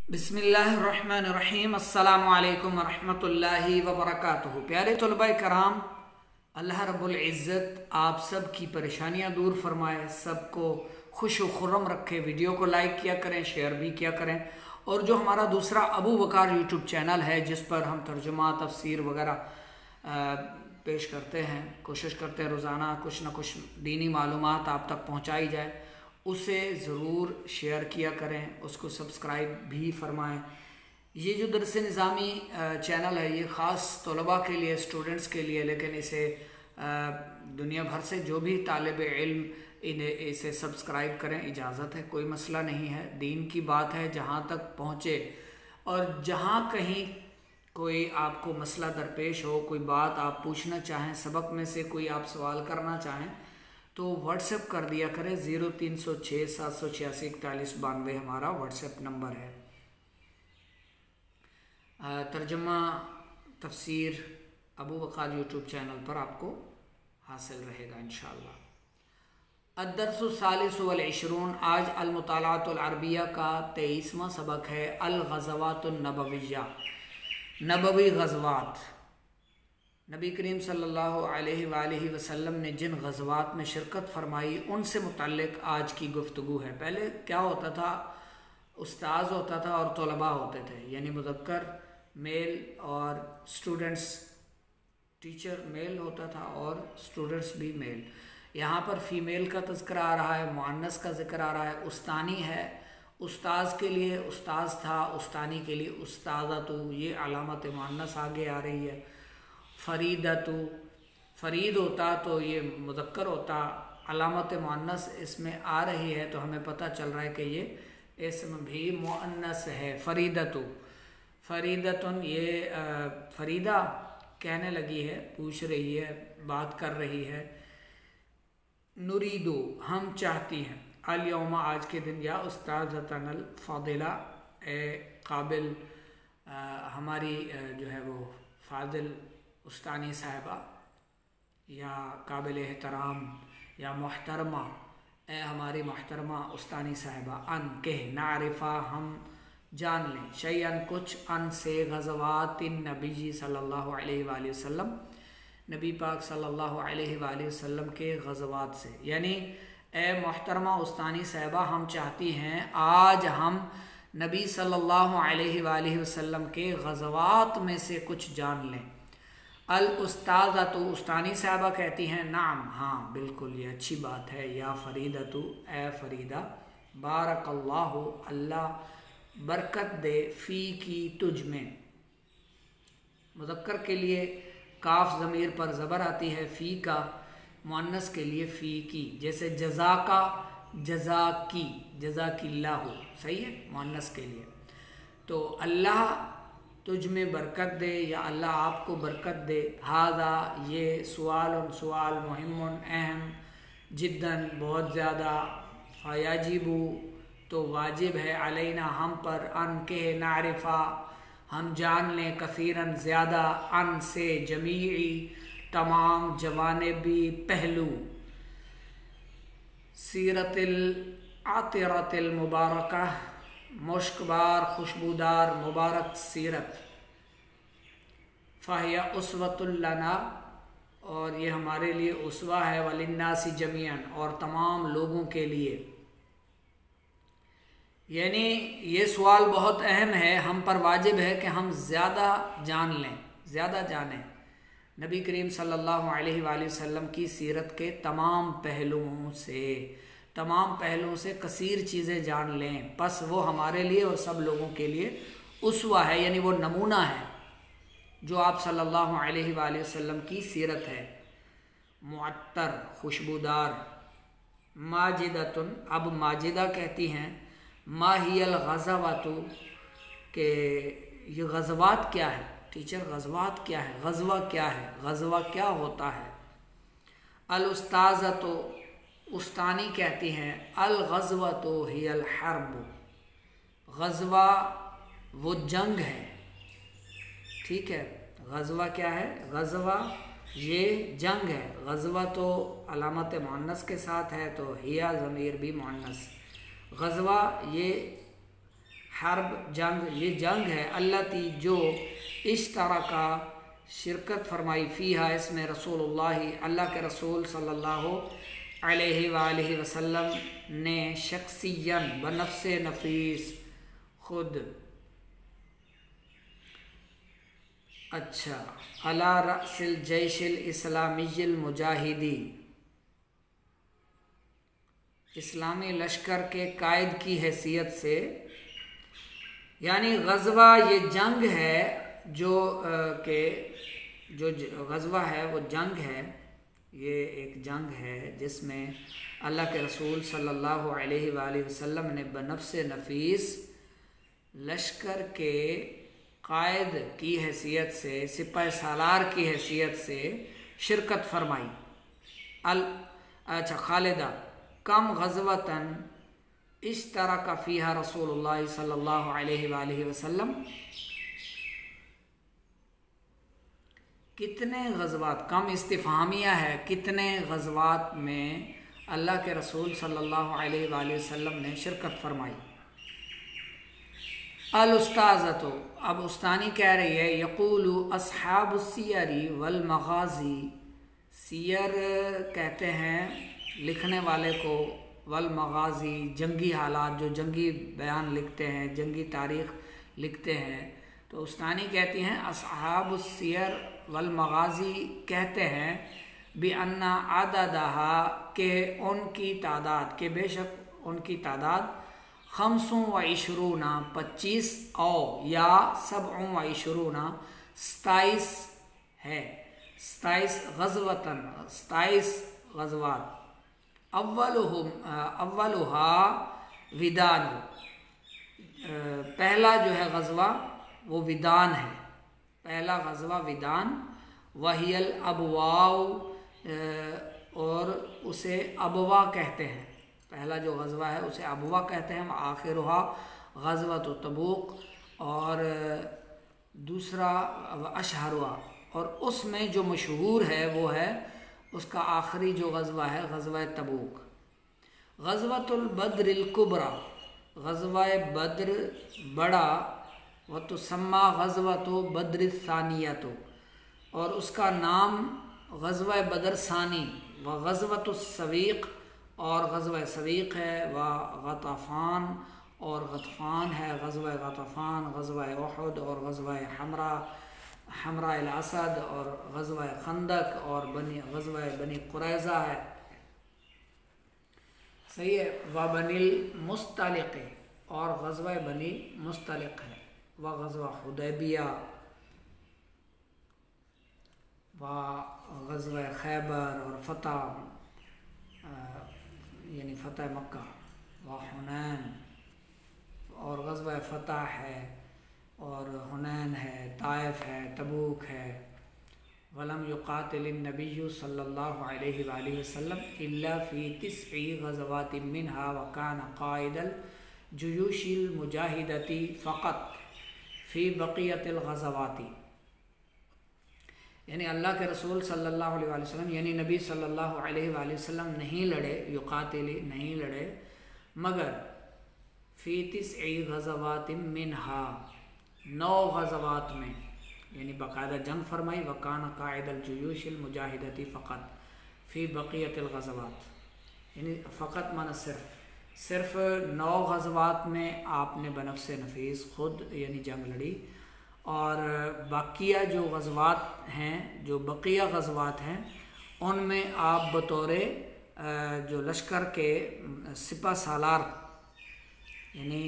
बिस्मिल्लाहिर्रहमानिर्रहीम। अस्सलामु अलैकुम वरहमतुल्लाहि वबरकातुहू। प्यारे तलबा कराम, अल्लाह रब्बुल इज़्ज़त आप सब की परेशानियां दूर फरमाए, सबको खुश व खुर्रम रखे। वीडियो को लाइक किया करें, शेयर भी किया करें। और जो हमारा दूसरा अबू बकार यूट्यूब चैनल है जिस पर हम तर्जुमा तफसीर वगैरह पेश करते हैं, कोशिश करते हैं रोज़ाना कुछ ना कुछ दीनी मालूमात आप तक पहुँचाई जाए, उसे ज़रूर शेयर किया करें, उसको सब्सक्राइब भी फरमाएं। ये जो दरस निज़ामी चैनल है ये ख़ास तलबा के लिए, स्टूडेंट्स के लिए, लेकिन इसे दुनिया भर से जो भी तालिब इल्म इसे सब्सक्राइब करें, इजाज़त है, कोई मसला नहीं है। दीन की बात है, जहाँ तक पहुँचे और जहाँ कहीं कोई आपको मसला दरपेश हो, कोई बात आप पूछना चाहें, सबक में से कोई आप सवाल करना चाहें तो व्हाट्सएप कर दिया करें। 0306 786 4192 हमारा व्हाट्सएप नंबर है। तर्जुमा तफसीर अबू बकार यूट्यूब चैनल पर आपको हासिल रहेगा इंशाअल्लाह। अद्दर्सु सालिसु वल इशरून, आज अल-मुतालाअतुल अरबिया का 23वां सबक है। अल-ग़ज़वातुन नबविय्या, नबवी ग़ज़वात। नबी करीम सल्लल्लाहु अलैहि वसल्लम ने जिन ग़ज़वात में शिरकत फरमाई उनसे मुतल्लिक़ आज की गुफ्तगू है। पहले क्या होता था, उस्ताद होता था और तलबा होते थे, यानी मुज़क्कर मेल और स्टूडेंट्स, टीचर मेल होता था और स्टूडेंट्स भी मेल। यहाँ पर फ़ीमेल का तज़किरा आ रहा है, मुअन्नस का ज़िक्र आ रहा है। उस्तानी है, उस्ताज़ के लिए उस्ताज़ था, उस्तानी के लिए उस्तादतु, ये अलामत मुअन्नस आगे आ रही है। फ़रीदतु, फ़रीद होता तो ये मुज़क्कर होता, अलामत मुअन्नस इसमें आ रही है तो हमें पता चल रहा है कि ये इसम भी मुअन्नस है। फ़रीदतु, फ़रीदतुन, ये फ़रीदा कहने लगी है, पूछ रही है, बात कर रही है। नुरीदु, हम चाहती हैं। अल यौमा, आज के दिन। या उस्तादतनल फ़ादिला, ए काबिल हमारी जो है वो फ़ादिल उस्तानी साहिबा या काबिल एहतराम या मुहतरमा, ए हमारी मुहतरमा उस्तानी साहिबा। अन के नारिफ़ा, हम जान लें। शैअन, कुछ। अन से ग़ज़वातिन नबी सल्लल्लाहु अलैहि वसल्लम, नबी पाक सल्लल्लाहु अलैहि वसल्लम के ग़ज़वात से। यानी ए मुहतरमा उस्तानी साहिबा, हम चाहती हैं आज हम नबी सल्लल्लाहु अलैहि वसल्लम के ग़ज़वात में से कुछ जान लें। अल उस्तादतु, उस्तानी साहबा कहती हैं, नाम, हाँ बिल्कुल, ये अच्छी बात है। या फ़रीदतु, ए फ़रीदा। बारकल्लाहु, अल्लाह बरकत दे, फ़ी की, तुझ में। मुज़क्कर के लिए काफ ज़मीर पर ज़बर आती है, फ़ी का, मुअन्नस के लिए फ़ी की। जैसे जज़ा का जज़ा की, जज़ाकिल्लाहु, सही है, मुअन्नस के लिए। तो अल्लाह तुझ में बरकत दे या अल्लाह आपको बरकत दे। हादा, ये सवाल मुहिम्मुन, अहम, जिद्दन, बहुत ज़्यादा। फ़याजिबु, तो वाजिब है। अलैना, हम पर। अन के नारिफ़ा, हम जान लें। कसीरन, ज़्यादा। अन से जमीई, तमाम। जवानिबी, पहलू। सीरतिल आतिरतिल मुबारका, मुश्कबार, खुशबूदार, मुबारक सीरत। फ़हिया उस्वतुल लना, और ये हमारे लिए उस्वा है। वलिन्नासी जमीअन, और तमाम लोगों के लिए। यानी ये सवाल बहुत अहम है, हम पर वाजिब है कि हम ज़्यादा जान लें, ज़्यादा जानें नबी करीम सल्लल्लाहु अलैहि वसल्लम की सीरत के तमाम पहलुओं से, तमाम पहलुओं से कसीर चीज़ें जान लें। बस वो हमारे लिए और सब लोगों के लिए उस्वा है, यानी वो नमूना है जो आप सल्लल्लाहु अलैहि वसल्लम की सीरत है। मुअत्तर, खुशबूदार। माजिदतुन, अब माजिदा कहती हैं, माहियल ग़ज़वातु, के ये ग़ज़वात क्या है। टीचर, ग़ज़वात क्या है, ग़ज़वा क्या है, ग़ज़वा क्या होता है। अल उस्ताज़तु, उस्तानी कहती हैं, अल ग़ज़वतु हियल हर्ब, ग़ज़वा वो जंग है। ठीक है, ग़ज़वा क्या है, ग़ज़वा ये जंग है। ग़ज़वा तो अलामत मुअन्नस के साथ है, तो हिया ज़मीर भी मुअन्नस। ग़ज़वा ये हर्ब जंग, ये जंग है, अल्लती जो इश्तरका शिरकत फरमाई फ़ीहा इसमें रसूलुल्लाह अल्लाह के रसूल सल्लल्लाहु अलैहि वसल्लम ने शख्सियन बनफ्से नफीस खुद। अच्छा, अला रअसिल जैशिल इस्लामियल मुजाहिदी, इस्लामी लश्कर के कायद की हैसियत से, यानी गज़वा ये जंग है जो जो गज़वा है वो जंग है, ये एक जंग है जिसमें अल्लाह के रसूल सल्लल्लाहु अलैहि वसल्लम ने बनफ्स नफीस लश्कर के कायद की हैसियत से, सिपाही सालार की हैसियत से शिरकत फरमाई। अच्छा, खालिदा कम गज़वतन इश्तरक फ़ीहा रसूलुल्लाह सल्लल्लाहु अलैहि वसल्लम, कितने गज़वात, कम इस्तिफ़ामिया है, कितने गज़वात में अल्लाह के रसूल सल्लल्लाहु अलैहि वसल्लम ने शिरकत फरमाई। अल उस्ताज़तो, अब उस्तानी कह रही है, यक़ूलु अस्हाबु सियरी वल मग़ाज़ी, सियर कहते हैं लिखने वाले को, वल मग़ाज़ी जंगी हालात, जो जंगी बयान लिखते हैं, जंगी तारीख़ लिखते हैं, तो उस्तानी कहती हैं अस्हाबु सियर वल मग़ाज़ी कहते हैं बि अन्ना आददहा के उनकी तादाद, के बेशक उनकी तादाद, खमसों व इशरूना 25 औ या सबओं व इशरूना 27 है, 27 गज़वतन, 27 गज़वात। अव्वलुहा विदान, पहला जो है गज़वा वो विदान है, पहला गज़वा विदान। वहियल अबवाओ, और उसे अबवा कहते हैं, पहला जो गज़वा है उसे अबवा कहते हैं। आखिरुहा गज़वत तबूक, और दूसरा अशहरुहा, और उसमें जो मशहूर है वो है उसका आखिरी जो गज़वा है गज़वा तबूक। गज़वतुल बद्रिल कुबरा, गज़वा बद्र बड़ा, व तुसम्मा गज़वतु बद्र सानियतो, और उसका नाम गज़वा बदर सानी, व गज़वतु सवीक़, और गज़वा सवीक़ है, व गतफ़ान, और गतफ़ान है, गज़वा गतफ़ान, गज़वा उहद, और गज़वा हमरा अल असद, और गज़वा खंदक, और गज़वा बनी कुरैज़ा है, सही है। व बनिल मुस्तलिक़, और गज़वा बनी मुस्तलिक़ है, व गज़वा हुदैबिया, व गज़वा खैबर, और फ़तह यानी फ़तह मक्का, व हुनैन, और गज़वा फ़तह है, और हुनैन है, ताइफ है, तबूक है। वलम युक़ातिल नबी सल्लल्लाहु अलैहि वसल्लम इल्ला फ़ी तिस्ई गज़वातिन मिनहा व कान क़ाइदल जुयूशिल मुजाहिदती फ़क़त फ़ी बक़ियतिल गज़वाती, यानी अल्लाह के रसूल सल्लल्लाहु अलैहि वसल्लम यानी नबी सल्लल्लाहु अलैहि वसल्लम नहीं लड़े, युक़ातिली नहीं लड़े, मगर फ़ी तिस्ई गज़वातिन मिनहा 9 गज़वात में, यानी बाकायदा जंग फरमाई। वकान कायदल जुयूशिल मुजाहिदती फ़क़त फ़ी बक़ियतिल गज़वात, यानी फ़क़त माना सिर्फ 9 गज़वात में आपने बनफ्से नफीस खुद यानी जंग लड़ी, और बाकिया जो गज़वात हैं, जो बक़िया गज़वात हैं, उनमें आप बतौर जो लश्कर के सिपा सालार, यानी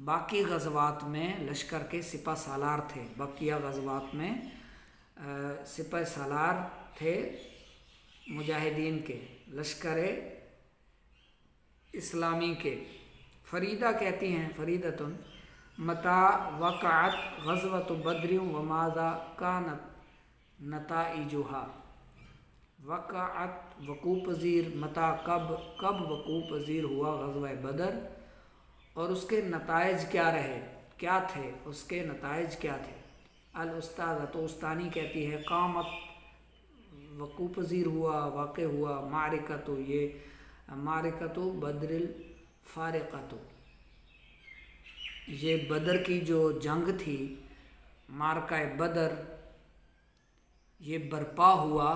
बाकी गज़वात में लश्कर के सिपा सालार थे, बकिया गज़वात में सिपा सालार थे मुजाहिदीन के, लश्कर इस्लामी के। फ़रीदा कहती हैं, फ़रीदतुन मता वक़अत ग़ज़वतु बद्रिन व माज़ा कानत नताइजुहा, वक़अत वक़ू पज़ीर, मता कब वक़ू पज़ीर हुआ ग़ज़वा बदर, और उसके नताइज क्या रहे, क्या थे उसके नताइज क्या थे। अल उस्ताद, तो उस्तानी कहती है कामत वक़ू पज़ीर हुआ, वाक़ हुआ, मारिकतो, ये मारिकतो बद्रिल फ़ारिक़तो, ये बदर की जो जंग थी, मारका बदर, ये बरपा हुआ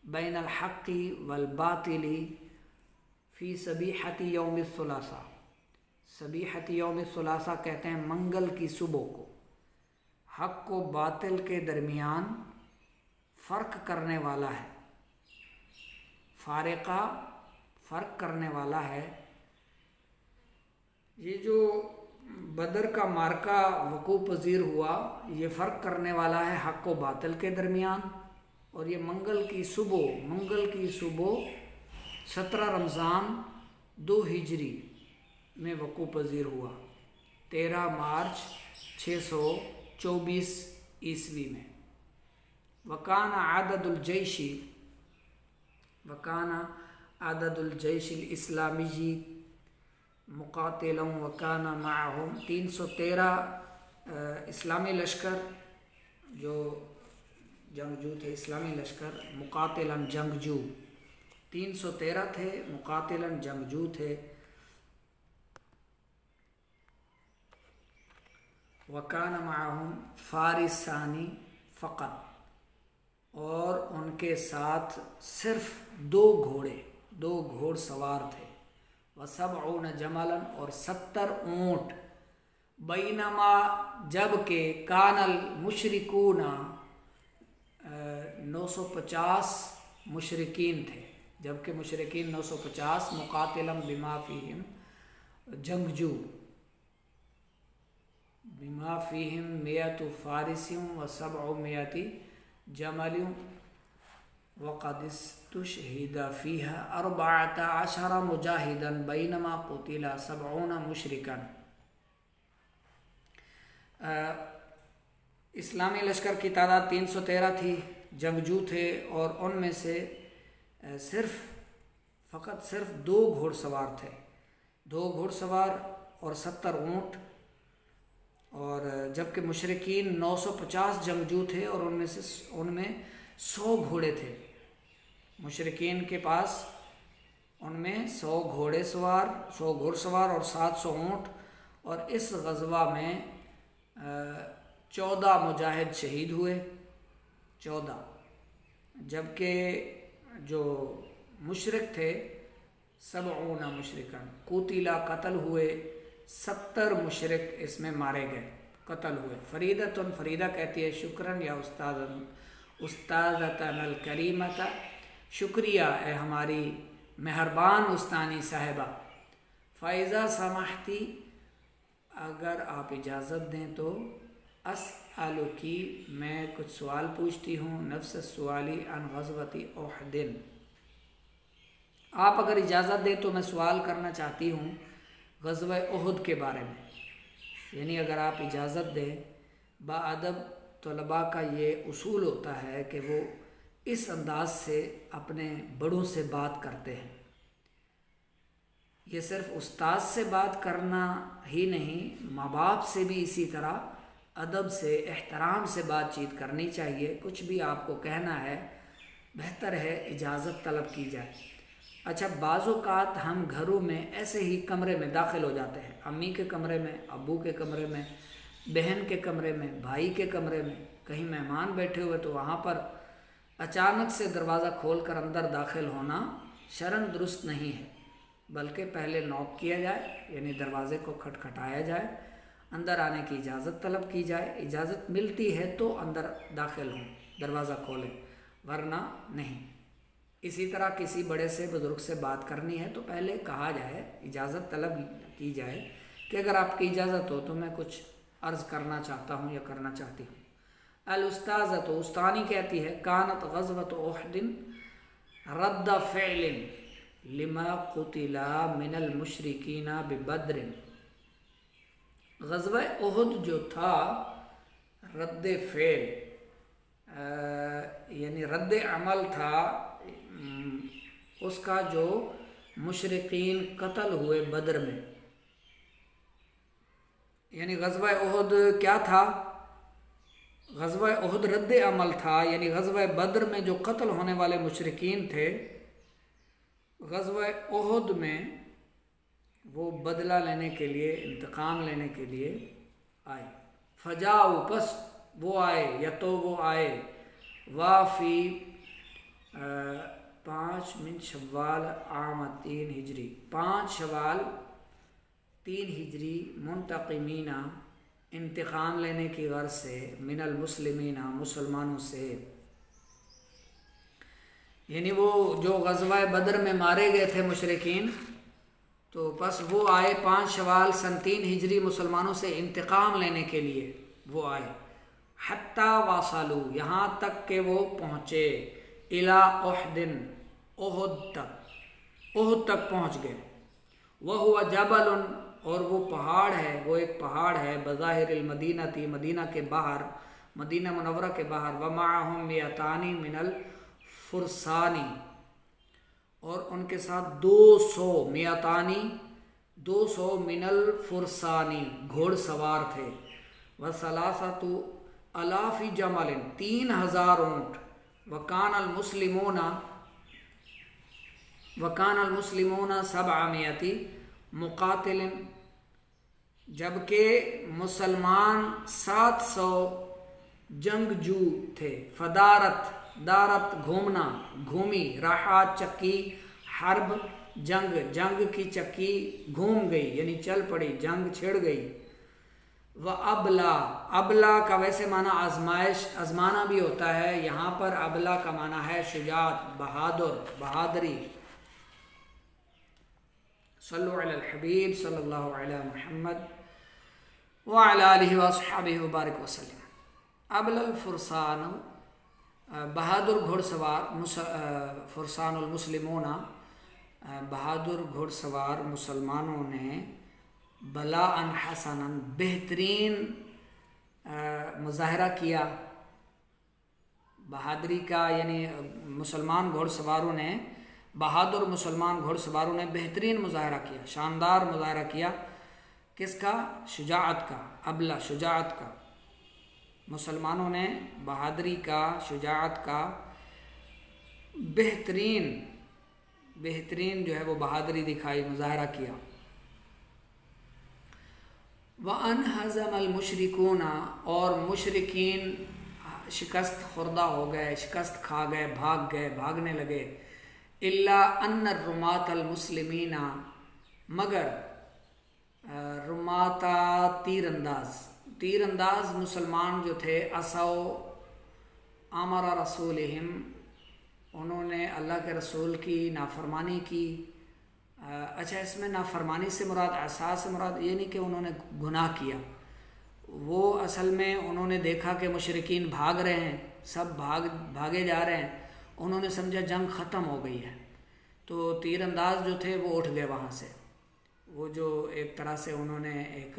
बैन अल हक़्क़ी वल बातिली फ़ी सबीहती यौम सुलासा। सबीहती यौम सुलासा कहते हैं मंगल की सुबह को। हक़ को बातिल के दरमियान फ़र्क करने वाला है, फ़ारिक़ा फ़र्क करने वाला है। ये जो बदर का मार्का वक़ू पज़ीर हुआ, ये फ़र्क करने वाला है हक़ को बातिल के दरमियान। और ये मंगल की सुबह 17 रमज़ान 2 हिजरी में वक़ू पज़ीर हुआ, 13 मार्च 624 ईस्वी में। वकाना आददुल जैशिल इस्लामी मुक़ातिलन वकाना माअहुम 313 इस्लामी लश्कर जो जंगजू थे, इस्लामी लश्कर मुक़ातिलन जंगजू 313 थे, मुक़ातिलन जंगजू थे। वकाना माअहुम फ़ारिसानी फ़क़त, और उनके साथ सिर्फ 2 घोड़सवार थे। वसबऊन जमलन, और 70 ऊँट। बैनमा, जबकि कानल मुशरिकूना 950 मुशरिकीन थे, जबकि मुशरिकीन 950 मुक़ातिलन बिमा फ़ीहिम जंगजू बिमा फ़ीहिम मियतु फ़ारिसियों व सबअ मियति जमलियों वक़दिस्तुशहिदा फ़ीहा 14 मुजाहिदन बैनमा क़ुतिला 70 मुशरिकन। इस्लामी लश्कर की तादाद 313 थी, जंगजू थे, और उनमें से सिर्फ 2 घोड़सवार थे, 2 घोड़सवार और 70 ऊँट। और जबकि मुशरिकीन 950 जंगजू थे और उनमें 100 घोड़े थे। मुशरिकीन के पास उनमें 100 घोड़सवार और 700 ऊँट। और इस ग़ज़वा में 14 मुजाहिद शहीद हुए, 14। जबकि जो मुशरिक थे 70 मुशरिकन क़ुतिला, कत्ल हुए, 70 मुशरिक इसमें मारे गए, कत्ल हुए। फरीदा कहती है शुक्रन या उस्तादतनल करीमता, शुक्रिया ए हमारी मेहरबान उस्तानी साहिबा। फ़ाइज़ा समाहती, अगर आप इजाज़त दें तो, अस्अलु की, मैं कुछ सवाल पूछती हूँ, नफ्स सवाली अन ग़ज़वती उहदिन, आप अगर इजाज़त दें तो मैं सवाल करना चाहती हूँ ग़ज़वा उहद के बारे में। यानी अगर आप इजाज़त दें, बाअदब तलबा का ये उसूल होता है कि वो इस अंदाज से अपने बड़ों से बात करते हैं। ये सिर्फ उस्ताद से बात करना ही नहीं, माँ बाप से भी इसी तरह अदब से, एहतराम से बातचीत करनी चाहिए। कुछ भी आपको कहना है, बेहतर है इजाज़त तलब की जाए। अच्छा, बाज़ औक़ात हम घरों में ऐसे ही कमरे में दाखिल हो जाते हैं, अम्मी के कमरे में, अब्बू के कमरे में, बहन के कमरे में, भाई के कमरे में, कहीं मेहमान बैठे हुए तो वहाँ पर अचानक से दरवाज़ा खोलकर अंदर दाखिल होना शरन दुरुस्त नहीं है, बल्कि पहले नॉक किया जाए, यानी दरवाज़े को खटखटाया जाए, अंदर आने की इजाज़त तलब की जाए। इजाज़त मिलती है तो अंदर दाखिल हों, दरवाज़ा खोलें, वरना नहीं। इसी तरह किसी बड़े से, बुज़ुर्ग से बात करनी है तो पहले कहा जाए, इजाज़त तलब की जाए कि अगर आपकी इजाज़त हो तो मैं कुछ अर्ज़ करना चाहता हूँ या करना चाहती हूँ। अल-उस्ताज़त, उस्तानी कहती है, कानत ग़ज़वत उहदिन रद्द फ़िअलिन लिमा क़ुतिला मिनल मुशरिकीना बिबद्रिन। ग़ज़वा उहद जो था, रद्द फ़िअल यानी रद्द अमल था उसका, जो मुशरिकीन कत्ल हुए बदर में। यानी ग़ज़वा उहद क्या था? ग़ज़वा उहद रद्द अमल था, यानी ग़ज़वा बदर में जो कत्ल होने वाले मुशरिकीन थे, ग़ज़वा उहद में वो बदला लेने के लिए, इंतकाम लेने के लिए आए। फजाऊ, बस वो आए, या तो वो आए, वाफी 5 मिन शव्वाल आम 3 हिजरी, 5 शवाल 3 हिजरी, मुंतक़िमीना, इंतकाम लेने की गर्ज से, मिनल मुस्लिमीना, मुसलमानों से, यानी वो जो ग़ज़वा बदर में मारे गए थे मुशरिकीन, तो बस वो आए 5 शवाल सन 3 हिजरी मुसलमानों से इंतकाम लेने के लिए वो आए। हत्ता वासालू, यहाँ तक के वो पहुँचे, इला उहदिन, उहुद तक पहुँच गए। वह हुआ जबल, और वो पहाड़ है, वो एक पहाड़ है, बज़ाहिरिल मदीना थी, मदीना के बाहर, मदीना मुनव्वरा के बाहर, व माअहुम मियतानी मिनल फुरसानी, और उनके साथ 200 मियतानी 200 मिनल फुरसानी घोड़सवार थे। व सलासतु अलाफी जमलिन, 3000 ऊँट। वकान अल मुस्लिमूना सबअमियती मुकातिलिन, जबकि मुसलमान 700 जंगजू थे। दारत घूमना, घूमी, राहत चक्की, हर्ब जंग की चक्की घूम गई, यानी चल पड़ी, जंग छिड़ गई। व अबला का वैसे माना आजमाइश, आजमाना भी होता है, यहाँ पर अबला का माना है शुजात, बहादुरी। सल्लु अलल हबीब सल्लल्लाहु अलैहि मुहम्मद व अला आलिहि व अस्हाबिहि व बारिक वसल्लम। अबलल फुरसान, बहादुर घुड़सवार, फुरसानुल मुस्लिमूना, बहादुर घुड़सवार मुसलमानों ने, बलाअन हसनन, बेहतरीन मुजाहरा किया बहादुरी का, यानी मुसलमान घुड़सवारों ने, बहादुर मुसलमान घुड़सवारों ने बेहतरीन मुजाहरा किया, शानदार मुजाहरा किया। किसका? शुजाअत का, अबला शुजाअत का। मुसलमानों ने बहादुरी का, शुजाअत का बेहतरीन जो है वो बहादुरी दिखाई, मुजाहरा किया। व अनहज़मल मुशरिकूना, और मुशरिकीन शिकस्त खुर्दा हो गए, शिकस्त खा गए, भागने लगे। इल्ला अन्न रुमातल मुस्लिमीना, मगर रुमाता तीरंदाज मुसलमान जो थे, असौ आमरा रसूलिहिम, उन्होंने अल्लाह के रसूल की नाफरमानी की। अच्छा, इसमें नाफरमानी से मुराद, असा से मुराद ये नहीं कि उन्होंने गुनाह किया, वो असल में उन्होंने देखा कि मुशरिकीन भाग रहे हैं, सब भागे जा रहे हैं, उन्होंने समझा जंग ख़त्म हो गई है, तो तीरंदाज जो थे वो उठ गए वहाँ से। वो जो एक तरह से उन्होंने एक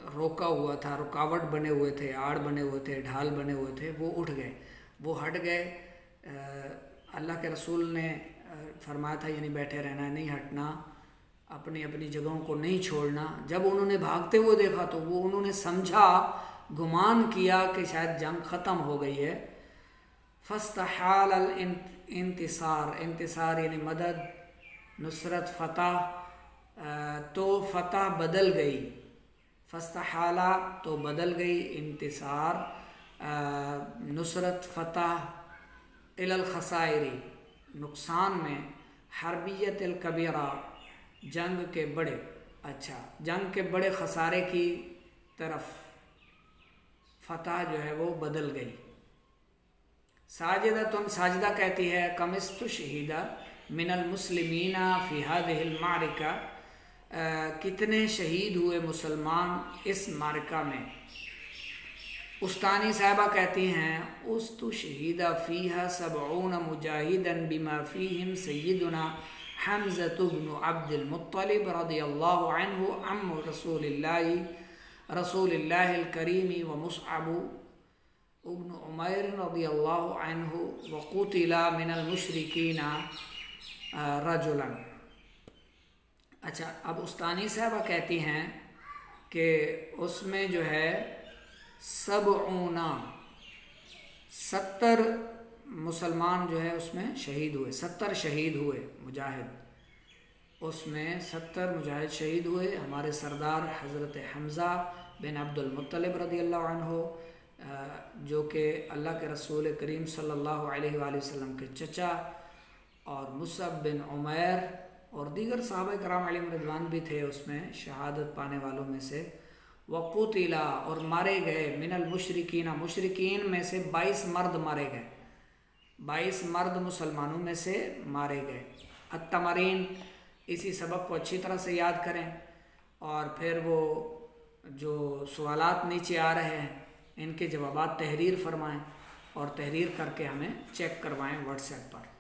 रोका हुआ था, रुकावट बने हुए थे, आड़ बने हुए थे, ढाल बने हुए थे, वो उठ गए, वो हट गए। अल्लाह के रसूल ने फरमाया था यानी बैठे रहना है, नहीं हटना, अपनी अपनी जगहों को नहीं छोड़ना। जब उन्होंने भागते हुए देखा तो वो उन्होंने समझा, गुमान किया कि शायद जंग ख़त्म हो गई है। फस्तहाल अल इंतिसार यानी मदद, नुसरत, फ़तह, तो फ़तह बदल गई। फस्तहाला तो बदल गई, इंतिसार, नुसरत, फ़तह, इलल खसायरी नुकसान में, हरबियत अल कबीरा जंग के बड़े, अच्छा जंग के बड़े खसारे की तरफ फ़तह जो है वो बदल गई। साजिदा कहती है, कमिस्तु शहीदा मिनल मुस्लिमीना फ़ी हादिहिल मारिका, कितने शहीद हुए मुसलमान इस मारिका में। उस्तानी साहिबा कहती हैं, उस्तु शहीदा फ़ीहा सबऊन मुजाहिदन बिमा फ़ीहिम सय्यदुना हमज़तु इब्नु अब्दुल मुत्तलिब रज़ियल्लाहु अन्हु अम्मु रसूलिल्लाहिल करीमी व मुस्अब इब्नु उमैर रज़ियल्लाहु अन्हु व क़ुतिला मिनल मुशरिकीना रजुलन। अच्छा, अब उस्तानी साहबा कहती हैं कि उसमें जो है 70 मुसलमान जो है उसमें शहीद हुए, 70 शहीद हुए मुजाहिद। उसमें 70 मुजाहिद शहीद हुए। हमारे सरदार हज़रत हमज़ा बिन अब्दुल मुत्तलिब रदियल्लाहु अन्हु, जो कि अल्लाह के रसूल करीम सल्लल्लाहु अलैहि वसल्लम के चचा, और मुसअब बिन उमैर और दीगर सहाबा कराम अलैहिम रिदवान भी थे उसमें शहादत पाने वालों में से। वक़ुतिला, और मारे गए, मिनल मुशरिकीना, मुशरिकीन में से 22 मर्द मारे गए, 22 मर्द मुसलमानों में से मारे गए। अत्तमरीन, इसी सबक को अच्छी तरह से याद करें और फिर वो जो सवालात नीचे आ रहे हैं इनके जवाबात तहरीर फरमाएं और तहरीर करके हमें चेक करवाएं व्हाट्सएप पर।